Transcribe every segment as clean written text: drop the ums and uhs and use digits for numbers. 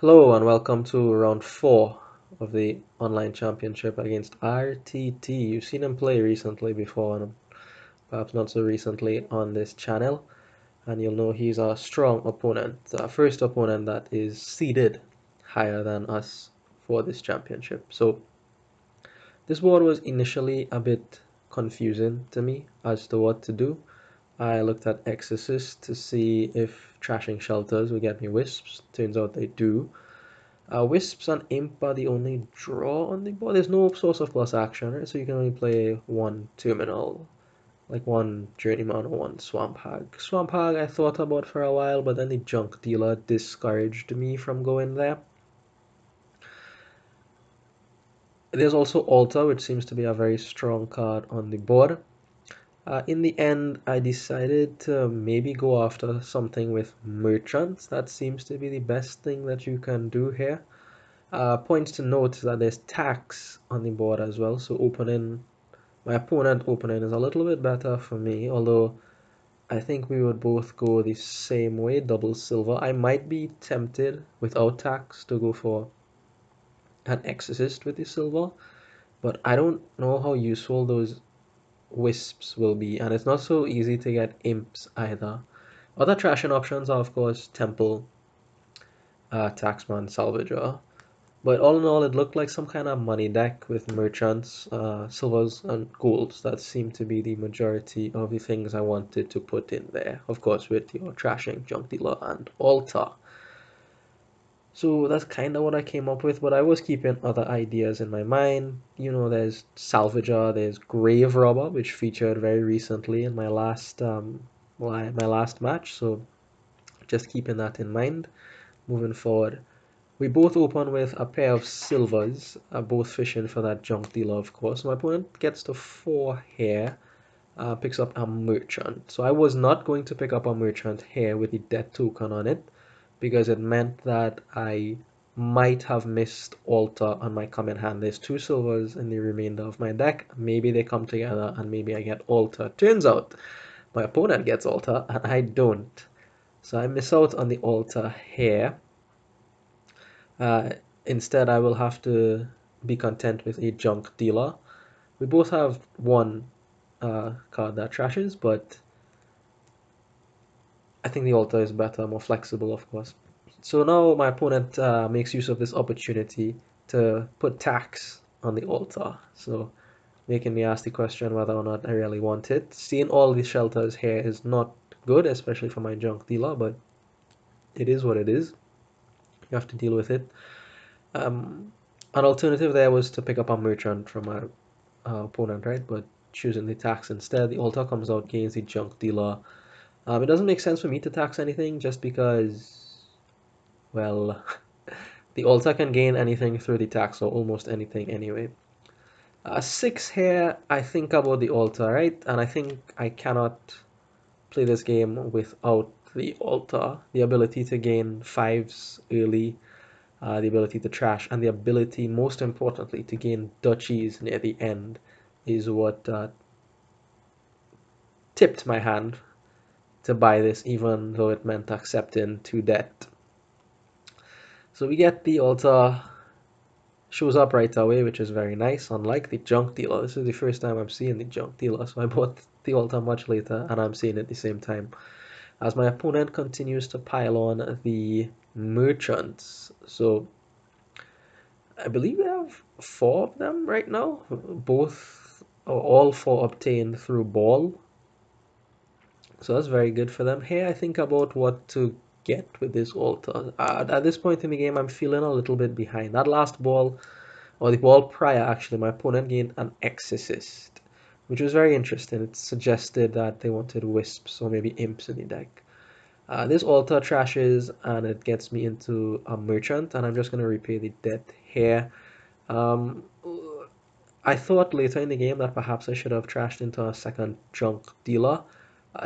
Hello and welcome to round 4 of the online championship against RTT. You've seen him play recently before and perhaps not so recently on this channel, and you'll know he's a strong opponent, our first opponent that is seeded higher than us for this championship. So this board was initially a bit confusing to me as to what to do. I looked at Exorcist to see if trashing shelters would get me wisps. Turns out they do. Wisps and Imp are the only draw on the board. There's no source of plus action, right? So you can only play one terminal, like one Journeyman or one Swamp Hag. Swamp Hag I thought about for a while, but then the Junk Dealer discouraged me from going there. There's also Altar, which seems to be a very strong card on the board. In the end, I decided to maybe go after something with Merchants. That seems to be the best thing that you can do here. Points to note that there's tax on the board as well, so my opponent opening is a little bit better for me, although I think we would both go the same way, double silver. I might be tempted without tax to go for an Exorcist with the silver, but I don't know how useful those wisps will be, and it's not so easy to get imps either. Other trashing options are, of course, Temple, Taxman, Salvager. But all in all, it looked like some kind of money deck with merchants, silvers, and golds. That seemed to be the majority of the things I wanted to put in there. Of course, with your trashing, junk dealer, and altar. So that's kind of what I came up with, but I was keeping other ideas in my mind. You know, there's Salvager, there's Grave Robber, which featured very recently in my last match. So just keeping that in mind moving forward. We both open with a pair of silvers, both fishing for that junk dealer, of course. My opponent gets to 4 here, picks up a merchant. So I was not going to pick up a merchant here with the death token on it, because it meant that I might have missed altar on my common hand. There's 2 silvers in the remainder of my deck. Maybe they come together and maybe I get altar. Turns out my opponent gets altar and I don't. So I miss out on the altar here. Uh, Instead, I will have to be content with a junk dealer. We both have one card that trashes, but I think the altar is better, more flexible, of course. So now my opponent makes use of this opportunity to put tax on the altar. So making me ask the question whether or not I really want it. Seeing all these shelters here is not good, especially for my junk dealer, but it is what it is. You have to deal with it. An alternative there was to pick up a merchant from my opponent, right? But choosing the tax instead, the altar comes out, gains the junk dealer. It doesn't make sense for me to tax anything just because, well, the altar can gain anything through the tax or almost anything anyway. 6 here, I think about the altar, right? And I think I cannot play this game without the altar. The ability to gain 5s early, the ability to trash, and the ability, most importantly, to gain duchies near the end is what tipped my hand to buy this, even though it meant accepting to debt. So we get the altar shows up right away, which is very nice, unlike the junk dealer. This is the first time I'm seeing the junk dealer, so I bought the altar much later, and I'm seeing it at the same time. As my opponent continues to pile on the merchants. So I believe we have 4 of them right now, both or all 4 obtained through ball. So that's very good for them. Here I think about what to get with this altar. At this point in the game, I'm feeling a little bit behind. That last ball, or the ball prior actually, my opponent gained an Exorcist, which was very interesting. It suggested that they wanted wisps or maybe imps in the deck. This altar trashes and it gets me into a merchant, and I'm just going to repay the debt here. Um, I thought later in the game that perhaps I should have trashed into a second junk dealer.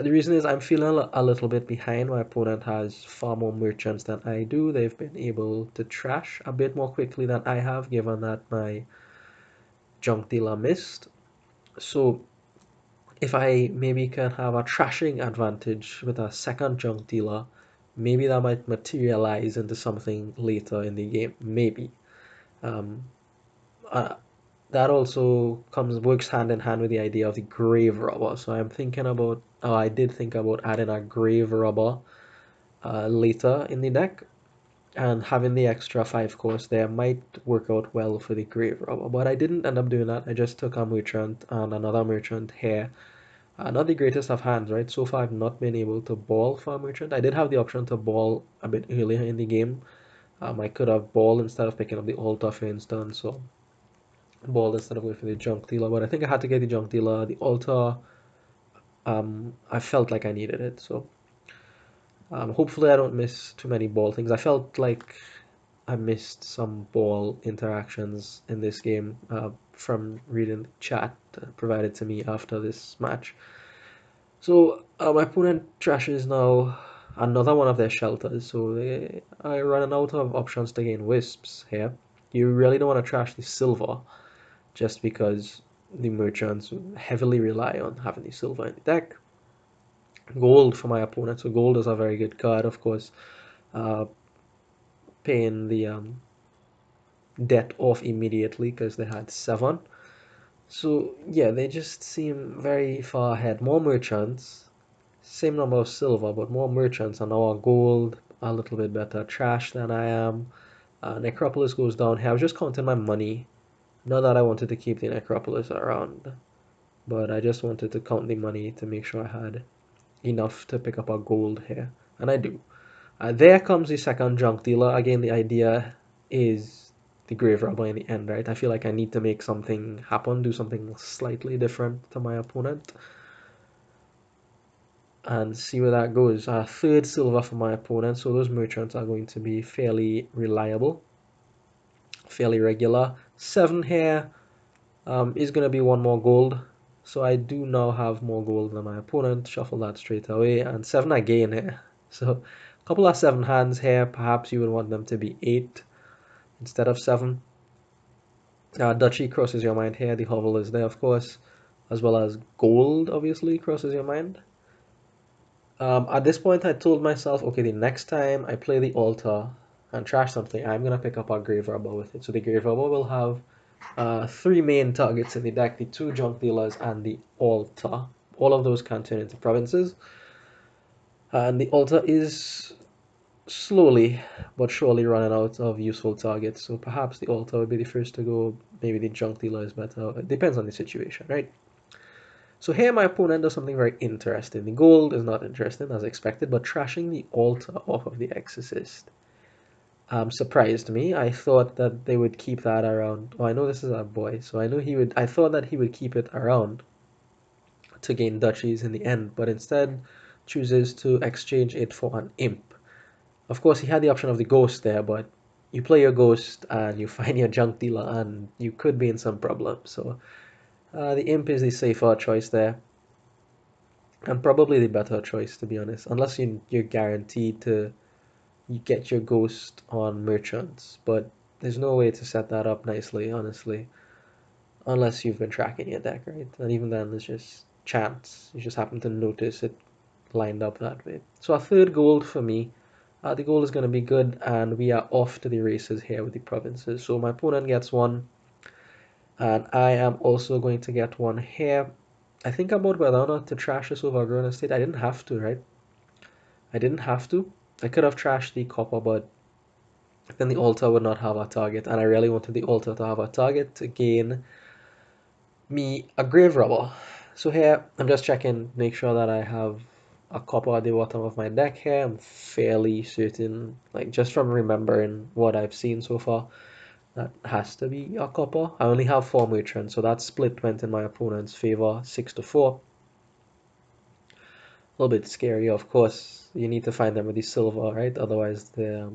The reason is I'm feeling a little bit behind. My opponent has far more merchants than I do. They've been able to trash a bit more quickly than I have, given that my junk dealer missed. So if I maybe can have a trashing advantage with a second junk dealer, Maybe that might materialize into something later in the game. Maybe. Um, uh, that also comes works hand in hand with the idea of the grave robber. So I'm thinking about, oh, I did think about adding a grave robber later in the deck, and having the extra 5 cost there might work out well for the grave robber. But I didn't end up doing that. I just took a merchant and another merchant here. Not the greatest of hands, right? So far I've not been able to ball for a merchant. I did have the option to ball a bit earlier in the game. I could have balled instead of picking up the altar, for instance, so balled instead of going for the junk dealer. But I think I had to get the junk dealer. The altar, I felt like I needed it. So hopefully I don't miss too many ball things. I felt like I missed some ball interactions in this game from reading the chat provided to me after this match. So my opponent trashes now another one of their shelters, so they are running out of options to gain wisps here. You really don't want to trash the silver just because the merchants heavily rely on having the silver in the deck. Gold for my opponent, so gold is a very good card, of course, uh, paying the debt off immediately because they had 7. So yeah, they just seem very far ahead. More merchants, same number of silver, but more merchants are now gold, a little bit better trash than I am. Necropolis goes down here. I was just counting my money. Not that I wanted to keep the Necropolis around, but I just wanted to count the money to make sure I had enough to pick up a gold here, and I do. There comes the second junk dealer. Again, the idea is the grave robber in the end, right? I feel like I need to make something happen, do something slightly different to my opponent, and see where that goes. Third silver for my opponent, so those merchants are going to be fairly reliable, fairly regular. 7 here is going to be 1 more gold, so I do now have more gold than my opponent. Shuffle that straight away, and 7 again here. So a couple of 7 hands here. Perhaps you would want them to be 8 instead of 7. Duchy crosses your mind here. The hovel is there, of course, as well as gold, obviously, crosses your mind. At this point, I told myself, okay, the next time I play the altar and trash something, I'm going to pick up a grave robber with it. So the grave robber will have 3 main targets in the deck, the 2 junk dealers and the altar. All of those can turn into provinces. And the altar is slowly but surely running out of useful targets. So perhaps the altar would be the first to go. Maybe the junk dealer is better. It depends on the situation, right? So here my opponent does something very interesting. The gold is not interesting as expected, but trashing the altar off of the exorcist surprised me. I thought that they would keep that around. Oh, I know this is a boy, so I know he would. I thought that he would keep it around to gain duchies in the end, but instead chooses to exchange it for an imp. Of course, he had the option of the ghost there, but you play your ghost and you find your junk dealer, and you could be in some problems. So the imp is the safer choice there, and probably the better choice, to be honest, unless you're guaranteed to you get your ghost on merchants, but there's no way to set that up nicely, honestly, unless you've been tracking your deck, right? And even then, it's just chance. You just happen to notice it lined up that way. So a third gold for me. The gold is going to be good, and we are off to the races here with the provinces. So my opponent gets 1, and I am also going to get 1 here. I think about whether or not to trash this overgrown estate. I didn't have to, right? I didn't have to. I could have trashed the copper, but then the altar would not have a target, and I really wanted the altar to have a target to gain me a grave robber. So here, I'm just checking, make sure that I have a copper at the bottom of my deck here. I'm fairly certain, like just from remembering what I've seen so far, that has to be a copper. I only have 4 merchants, so that split went in my opponent's favor, 6 to 4. A little bit scary, of course. You need to find them with the silver, right? Otherwise, they're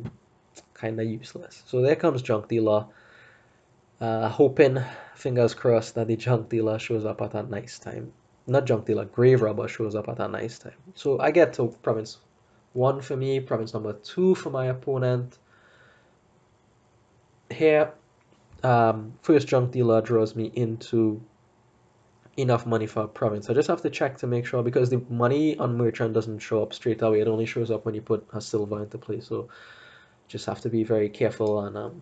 kind of useless. So there comes Junk Dealer. Hoping, fingers crossed, that the junk dealer shows up at a nice time. Not junk dealer, grave robber shows up at a nice time. So I get to province 1 for me, province number 2 for my opponent. Here, first junk dealer draws me into enough money for a province. I just have to check to make sure because the money on merchant doesn't show up straight away. It only shows up when you put a silver into play. So just have to be very careful and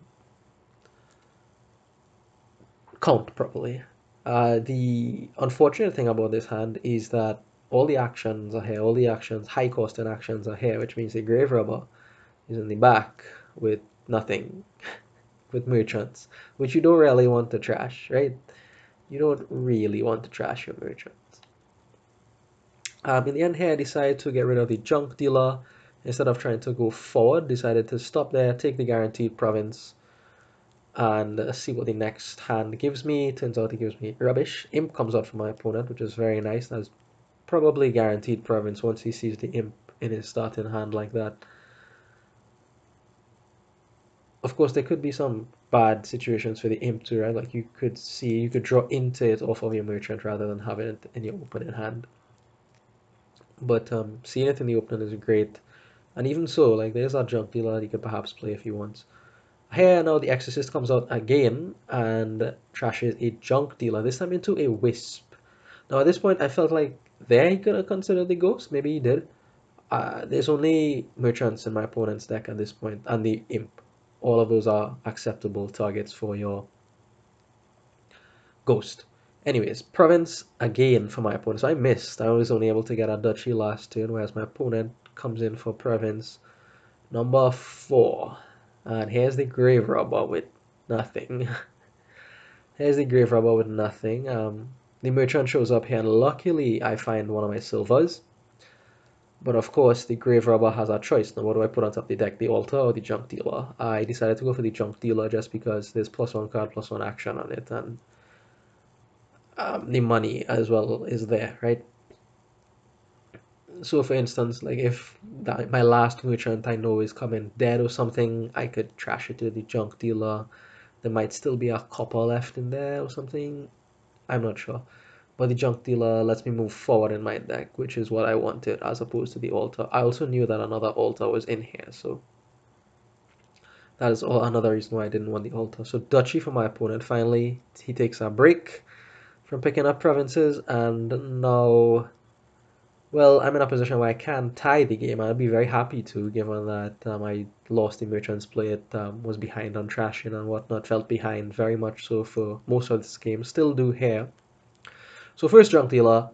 count properly. The unfortunate thing about this hand is that all the actions are here. All the actions, high costing actions are here, which means the grave robber is in the back with nothing, with merchants, which you don't really want to trash, right? You don't really want to trash your merchants. In the end here, I decided to get rid of the junk dealer. Instead of trying to go forward, decided to stop there, take the guaranteed province, and see what the next hand gives me. Turns out it gives me rubbish. Imp comes out for my opponent, which is very nice. That's probably guaranteed province once he sees the imp in his starting hand like that. Of course, there could be some bad situations for the imp too, right? Like you could draw into it off of your merchant rather than having it in your opening hand. But seeing it in the opening is great. And even so, like there's our junk dealer he could perhaps play if he wants. Here now the Exorcist comes out again and trashes a junk dealer, this time into a wisp. Now at this point I felt like they're gonna consider the ghost, maybe he did. There's only merchants in my opponent's deck at this point, and the imp. All of those are acceptable targets for your ghost. Anyways, province again for my opponent. So I missed. I was only able to get a duchy last turn, whereas my opponent comes in for province number 4. And here's the grave robber with nothing. Here's the grave robber with nothing. The merchant shows up here, and luckily I find one of my silvers. But of course, the grave robber has a choice. Now, what do I put on top of the deck, the altar or the junk dealer? I decided to go for the junk dealer just because there's +1 card, +1 action on it, and the money as well is there, right? So, for instance, like if my last merchant I know is coming dead or something, I could trash it to the junk dealer. There might still be a copper left in there or something. I'm not sure. But the junk dealer lets me move forward in my deck, which is what I wanted, as opposed to the altar. I also knew that another altar was in here, so that is all another reason why I didn't want the altar. So duchy for my opponent. Finally, he takes a break from picking up provinces, and now, well, I'm in a position where I can tie the game. I'd be very happy to, given that I lost the merchant's play. It was behind on trashing and whatnot. Felt behind very much so for most of this game. Still do here. So first junk dealer,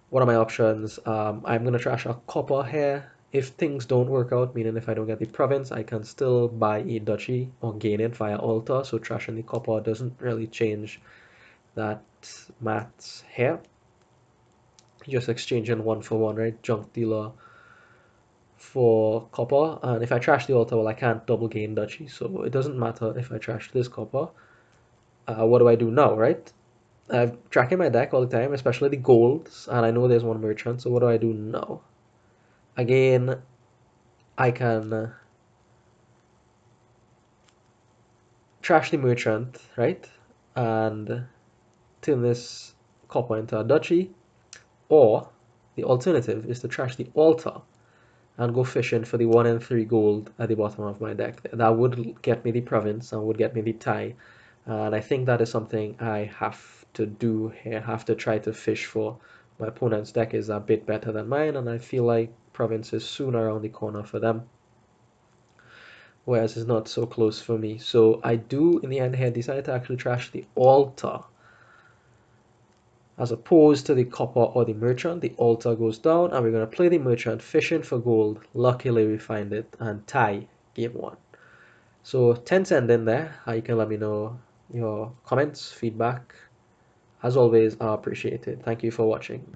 what are my options? I'm going to trash a copper here. If things don't work out, meaning if I don't get the province, I can still buy a duchy or gain it via altar. So trashing the copper doesn't really change that maths here. Just exchanging one for one, right? Junk dealer for copper. And if I trash the altar, well, I can't double gain duchy. So it doesn't matter if I trash this copper. What do I do now, right? I'm tracking my deck all the time, especially the golds, and I know there's one merchant, so what do I do now? Again, I can trash the merchant, right? And turn this copper into a duchy, or the alternative is to trash the altar and go fishing for the 1 and 3 gold at the bottom of my deck. That would get me the province and would get me the tie. And I think that is something I have to do here. Have to try to fish for. My opponent's deck is a bit better than mine, and I feel like province is soon around the corner for them, whereas it's not so close for me. So I do, in the end here, decide to actually trash the altar. As opposed to the copper or the merchant, the altar goes down, and we're going to play the merchant, fishing for gold. Luckily, we find it, and tie game 1. So 10 cent in there. You can let me know your comments, feedback. As always, are appreciated. Thank you for watching.